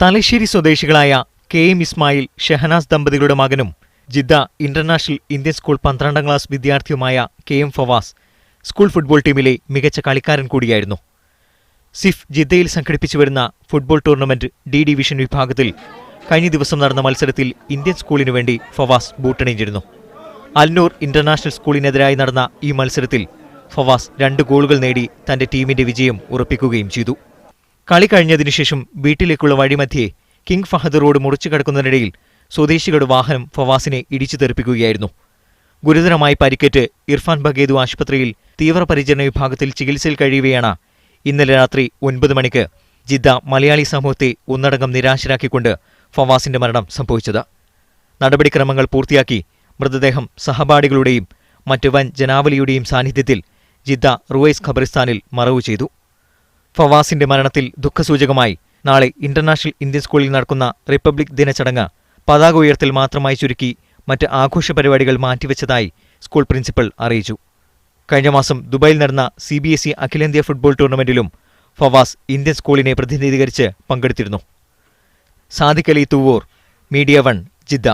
തലശ്ശേരി സ്വദേശികളായ കെ.എം. ഇസ്മായിൽ, ഷഹനാസ് ദമ്പതികളുടെ മകനും ജിദ്ദ ഇന്റർനാഷണൽ ഇന്ത്യൻ സ്കൂൾ 12ാം ക്ലാസ് വിദ്യാർത്ഥിയുമായ കെ.എം. ഫവാസ് സ്കൂൾ ഫുട്ബോൾ ടീമിലെ മികച്ച കളിക്കാരൻ കൂടിയായിരുന്നു. സിഫ് ജിദ്ദയിൽ സംഘടിപ്പിച്ചുവരുന്ന ഫുട്ബോൾ ടൂർണമെന്റ് ഡി ഡിവിഷൻ വിഭാഗത്തിൽ കഴിഞ്ഞ ദിവസം നടന്ന മത്സരത്തിൽ ഇന്ത്യൻ സ്കൂളിനു വേണ്ടി ഫവാസ് ബൂട്ടണിഞ്ഞിരുന്നു. അൽനൂർ ഇന്റർനാഷണൽ സ്കൂളിനെതിരായി നടന്ന ഈ മത്സരത്തിൽ ഫവാസ് 2 ഗോളുകൾ നേടി തന്റെ ടീമിന്റെ വിജയം ഉറപ്പിക്കുകയും ചെയ്തു. കളി കഴിഞ്ഞതിനുശേഷം വീട്ടിലേക്കുള്ള വഴിമധ്യേ കിങ് ഫഹദ് റോഡ് മുറിച്ചു കടക്കുന്നതിനിടയിൽ സ്വദേശികളുടെ വാഹനം ഫവാസിനെ ഇടിച്ചു തെറിപ്പിക്കുകയായിരുന്നു. ഗുരുതരമായി പരിക്കേറ്റ് ഇർഫാൻ ബഗേദു ആശുപത്രിയിൽ തീവ്രപരിചരണ വിഭാഗത്തിൽ ചികിത്സയിൽ കഴിയവെയാണ് ഇന്നലെ രാത്രി 9 മണിക്ക് ജിദ്ദ മലയാളി സമൂഹത്തെ ഒന്നടങ്കം നിരാശരാക്കിക്കൊണ്ട് ഫവാസിന്റെ മരണം സംഭവിച്ചത്. നടപടിക്രമങ്ങൾ പൂർത്തിയാക്കി മൃതദേഹം സഹപാഠികളുടെയും മറ്റ് വൻ ജനാവലിയുടെയും സാന്നിധ്യത്തിൽ ജിദ്ദ റുവൈസ് ഖബറിസ്ഥാനിൽ മറവു ചെയ്തു. ഫവാസിന്റെ മരണത്തിൽ ദുഃഖസൂചകമായി നാളെ ഇന്റർനാഷണൽ ഇന്ത്യൻ സ്കൂളിൽ നടക്കുന്ന റിപ്പബ്ലിക് ദിന ചടങ്ങ് പതാക ഉയർത്തൽ മാത്രമായി ചുരുക്കി മറ്റ് ആഘോഷ പരിപാടികൾ മാറ്റിവെച്ചതായി സ്കൂൾ പ്രിൻസിപ്പൽ അറിയിച്ചു. കഴിഞ്ഞ മാസം ദുബായിൽ നടന്ന CBSE അഖിലേന്ത്യാ ഫുട്ബോൾ ടൂർണമെന്റിലും ഫവാസ് ഇന്ത്യൻ സ്കൂളിനെ പ്രതിനിധീകരിച്ച് പങ്കെടുത്തിരുന്നു. Sadiq Ali Thuvvur, media 1, Jeddah.